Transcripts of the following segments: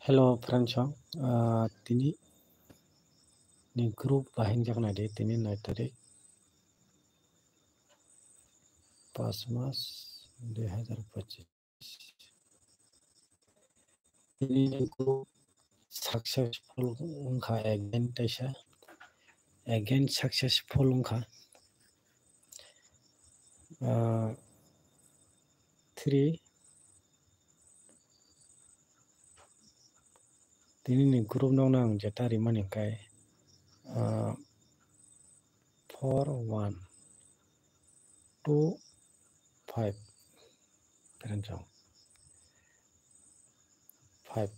Hello, Franco. Tini ni group bahin jak nade tini 9 tarik 5 Mas 2025. Tini ni group successful ungka again taisa again successful ungka 3 tini ni group nong nang jeta rimani kai 4 1 2 5 Franco 5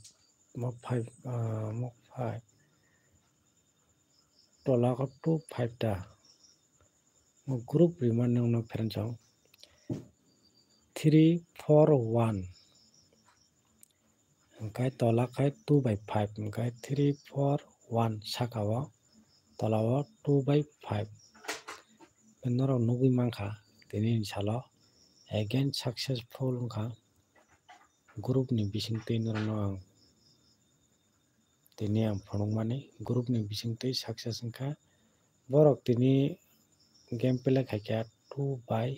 mok 5 mok 5 tola ko 2 5 da mok group riman nong nong Franco 3 4 1 Angkai tolak kai 2 by 5 angkai 3 4 1 sakawa tolawa 2 by 5 benoro nugi mangka tini salo again successful ungka group ni bising tei norono ang tini ang phonong mani group ni bising tei success ungka borok tini game play khaikya 2 by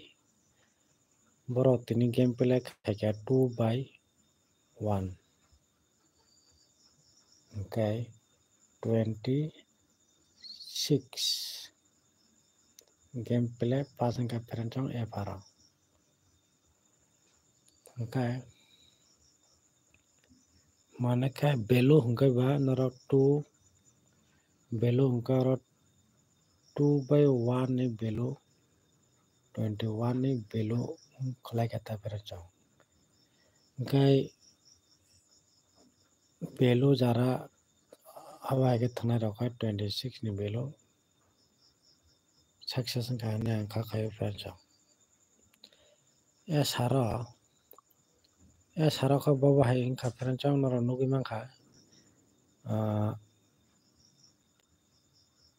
borok tini game play khaikya 2 by 1 angkai 26 game play pas angka perancong evara angkai mana kai belu angkai ba noro 2 belu angkai ro 2 by 1 ni belu 21 ni belu khalai kata perancong angkai belu jara awai ke thana rokai 26 ni belu success angkai ne angka kai perancong saro ka baba hai angka perancong noro nugi mangka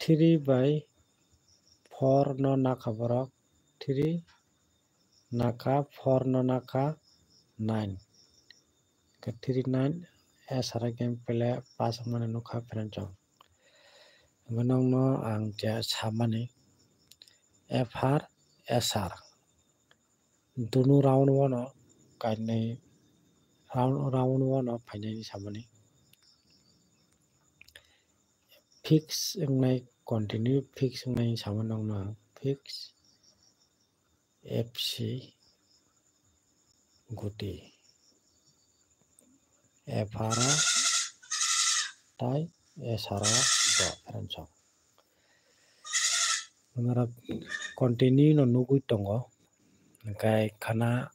3 by 4 no naka borok 3 naka 4 no naka 9 ke 3 9 sara game play pas mane nukha perancong ngonong no ang ja samani FR SR dunu round wono kainai round wono phainai samani fix ngai continue fix ngai samanong no fix FC guti FR tai SR do perancong ngara continue no nugui tongo angkai khana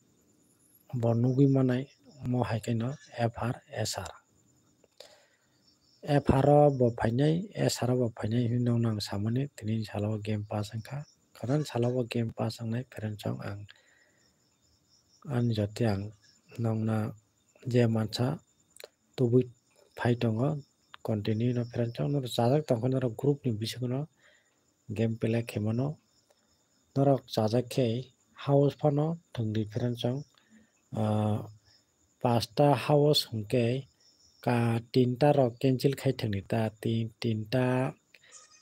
bo nugui manai mo haikai no FR SR FR bo phainai SR bo phainai hinong nang samani tini salo game pass angka kanan salo game pass angnai perancong ang anjoti ang nongna je mansa tubui phai tongo continue no perancong no sajak tongkha no group ni bisingo game play khemano norok sajak khe house phano thungdi perancong pasta house hingke ka tinta rok cancel khai thangni ta tinta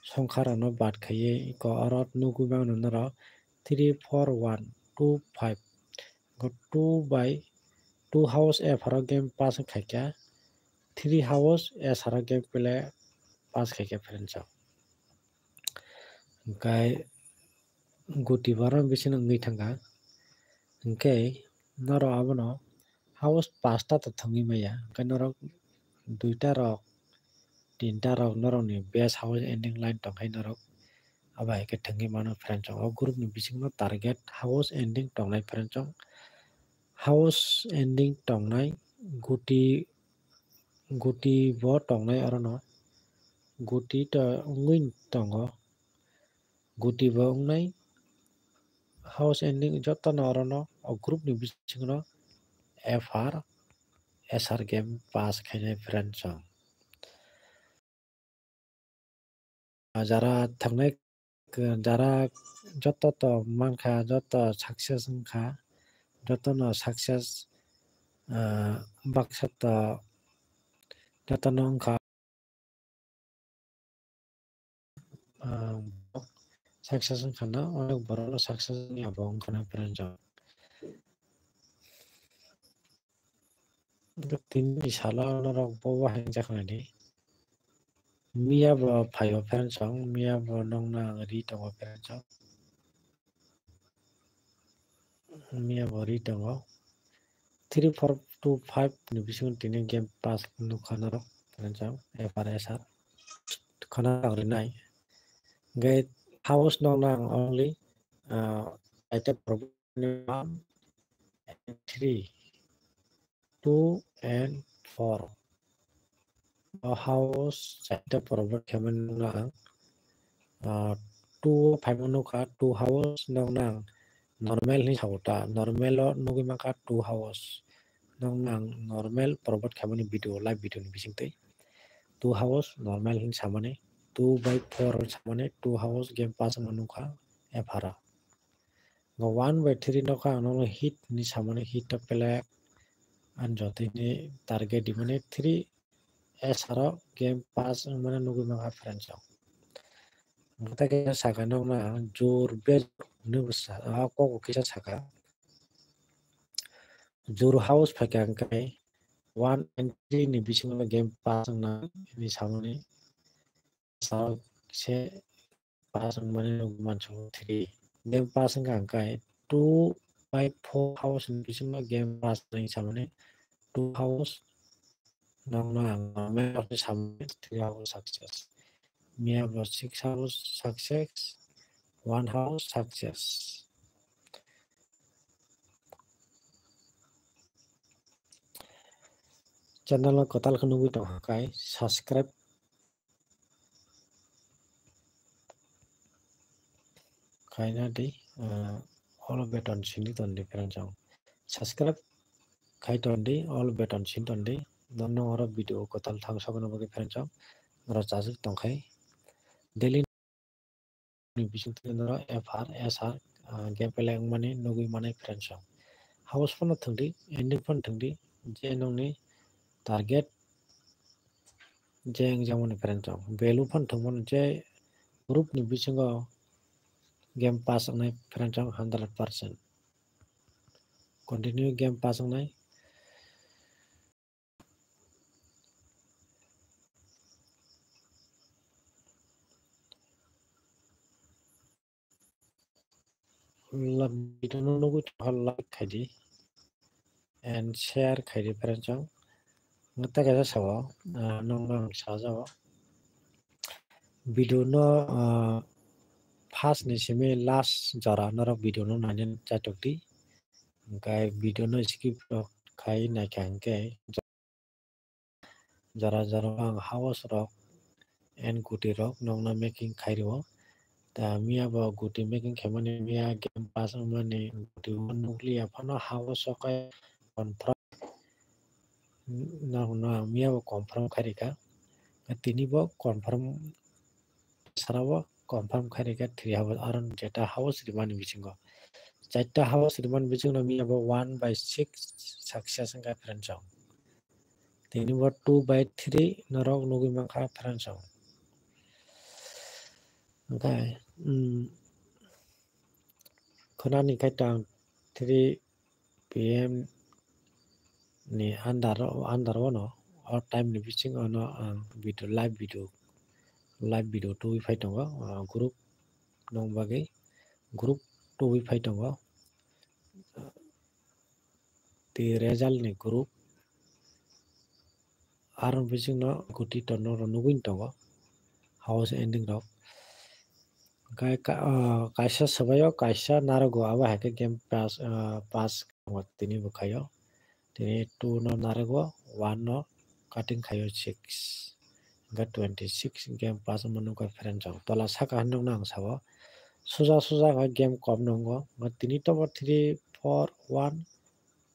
songkha rok no bad khaiye ko orot nugui mano norok 3 4 1 2 5 2 by 2 house FR game pass khaikya 3 house SR game play pass khaikya perancong angkai guti baro bising ngui thangka angkai noro abono house pasta to thangui maya angkai norok duita rok tinta rok norok ni best house ending line tongkhai norok abai ke thangui mano perancong o group ni bising no target house ending tongnai perancong house ending tongnai guti bo tongnai arono guti to ngui tongo guti bo ungnai house ending joto no arono o group ni bising no FR SR game pass khainai perancong jara thangnai jara joto to mankha joto success wngkha joto no success baksa to Data nongka success kana onek borok success ni abong kana peranjang. Tini sala norok bawa hangjak nani. Mia bo phayo peranjang, mia bo nongna ri tongo peranjang. Mia bo ri tongo. 3, 4 to 5 ni bising tini game pass nu kana rok peranjang. FRSR. Kana rinai. Gate house nongna only item problem 1 and 3. 2 and 4. A house item problem kemen nang 2 5 nuka 2 house nang normal ni sauta normal nugi maka 2 house nang normal problem kemen video live video ni bisingte 2 house normal hin samane 2/4 samane 2 house game pass manuka ephara 1/3 noka no hit ni samane hit pele anjoti ni target di mane 3 esaro game pass mana nugi maka friends ngata kaya saka nongna jor be nusa ako ko kisa saka jor house phakang kai 1 and 3 ni bising game pass na ni samane sa se pass mana nugi mancho 3 game pass ngang kai 2/4 house ni bising game pass ni samane 2 house nongna normal ni samane 3 house success Mia was 6 hours success, 1 house success. Channel kotal kanungui to kai subscribe kai na di all button sini ton di peranjang. Subscribe kai ton di all button sin ton di donno oro video kotal thang sagono bagi peranjang. Nara chasik tong kai daily ni bising nara FR SR game pelang mani nugui mani peranjang. House pun thangdi ending pun thangdi je nongni target jeng jamon peranjang value pun thangmon je group ni bisingo game pass ngai peranjang 100% continue game pass ngai la video no nugu like khaidi and share khaidi peranjang ngata kaisa sawo nong sajawo video no first ni simi last jara norok video no nanen chatokti kai video no skip khai na khangke jara jara ang house rok and guti rok nongna making khairo ta mia bo guti making khamani mia game pass mani guti nuklia phano house kai confirm na mia bo confirm kharika tini bo confirm sarabo confirm kharika 3 hours aron jeta house rimani bisingo chaita house rimani bisingo mia bo 1/6 success nga peranjang tini bo 2/3 norok nugi mangkha peranjang okay khonani kaitang 3 PM ni andar wono or time ni bising ono video live video to wi phai tongo group nong bagi group to wi phai tongo ti result ni group aron bising no guti tono nuguin tongo house ending rok kaisa sabayo kaisa narago aba hake game pass tini bukhayo tini 2 no narago 1 no cutting khayo 6 ga 26 game pass manuka peranjang tola saka handong nang sawo suja ga game kom nongo tini to 3 4 1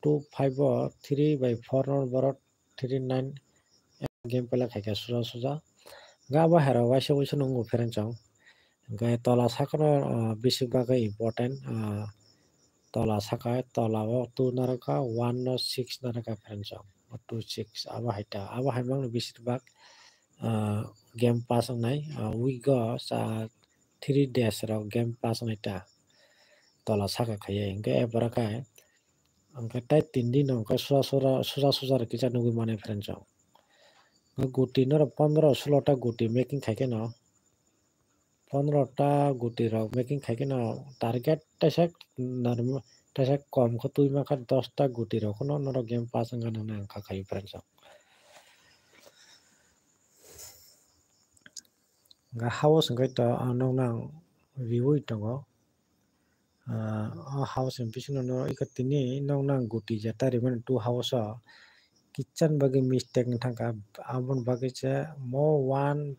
2 5 3/4 no borot 3 9 game pela khaika suja ga ba hero waisa nongo peranjang ga tola saka no bisi baga important tola saka tola o 2 naraka 1 no 6 naraka peranjang 2-6 abo haimang beshirbag game pass ongnai week o 3 days rok game pass ongnai tola saka khaiye hingke ebarakai hingke tei 3 din hingke suja kisa nugui mani friendsong guti no 15-16 ta guti making khaike no 15 ta guti rok making khaike no target taisa kom khe tui maka 10 ta guti rok no norok game pass wngka nang wngka khai friendsong house hingke to nog nang riwui tongo house ni bisingo no iko tini nog nang guti jeta rimani 2 house o kitchen bagi mistake wngka aboni bagi je mo 1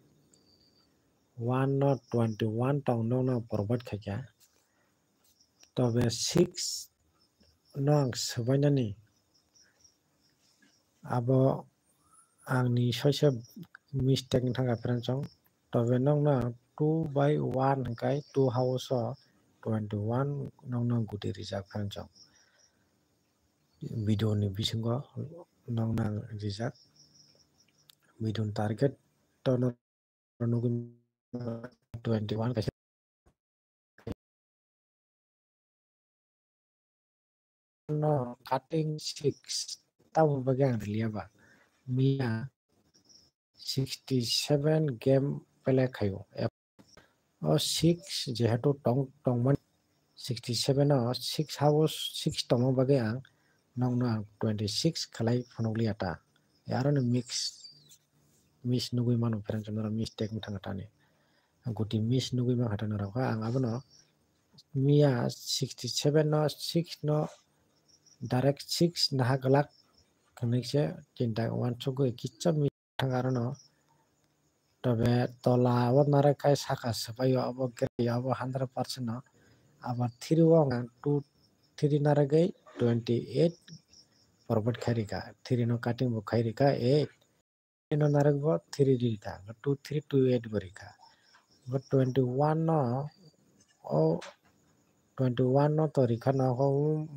no 21 tong nog nang provide khaika tobe 6 no ang swainani abo angni soisa mistake wngka friendsong tobe nog nang 2/1 hingkai 2 house o 21 nog nang guti rijak friendsong video ni bisingo nog nang rijak video target to nugui 21 kaisa no cutting 6 tamo bagi ang reliaba mia 67 game play khaio o 6 jehetu tongmani 67 o 6 house 6 tongmo bagi ang nog nang 26 khalai phunukli ata aroni miss nugui mano friends noro mistake wngka tani guti miss nugui mangka tani rok ang abono mia 67 no 6 no direct 6 nahaklak khnekse tinta uansukgui kitsa miss arono tobe tola o narekai saka swpaio abo gray abo 100% no abo 3 o 3 naregui 28 forward khairika 3 no cutting bo khairika 8 no naregbo 3 rika 2 3 2 8 bo rika 21 no o 21 no to rika no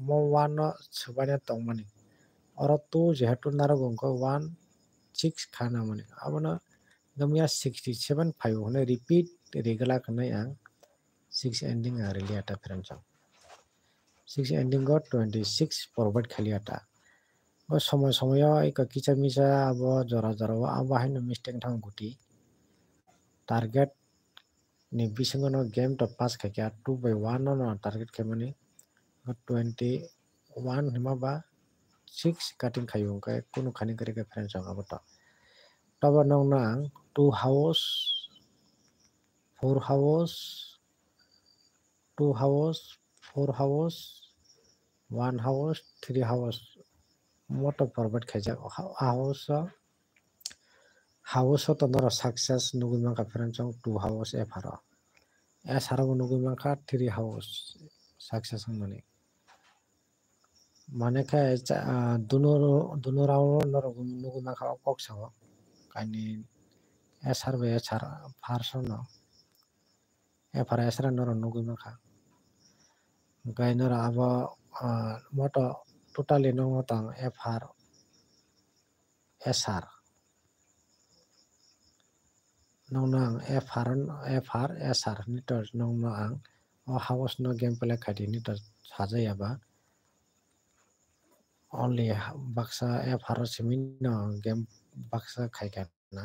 mo 1 no swbaina tongmani oro 2 jehetu narago hingke 1 6 khana mani abono gomia 67 phaibo hinui repeat reglak hinui ang 6 ending ang reliata friendsong 6 ending o 26 forward khaliata o সময় iko kisa misa abo jora o abo haino mistake wngka guti target ni bisingo no game to pass khaika 2/1 no target khaimani 21 himaba 6 cutting khaio hingke kunu khani kwrwi friendsong abo to tobo nog nang 2 house 4 house 2 house 4 house 1 house 3 house moto forward khaijak house o to noro success nugui mangka friendsong 2 house efar o SR bo nugui mangka 3 house success wngmani manekhai duno round no nugui mangka o kok sao kaini SR bo SR first no efar SR noro nugui mangka hingkai noro abo moto totally nongo tong FR SR nongno ang FR SR nitor nongno ang o house no game play khaidi nitor sajai aba only baksa FR simi no game baksa khaika na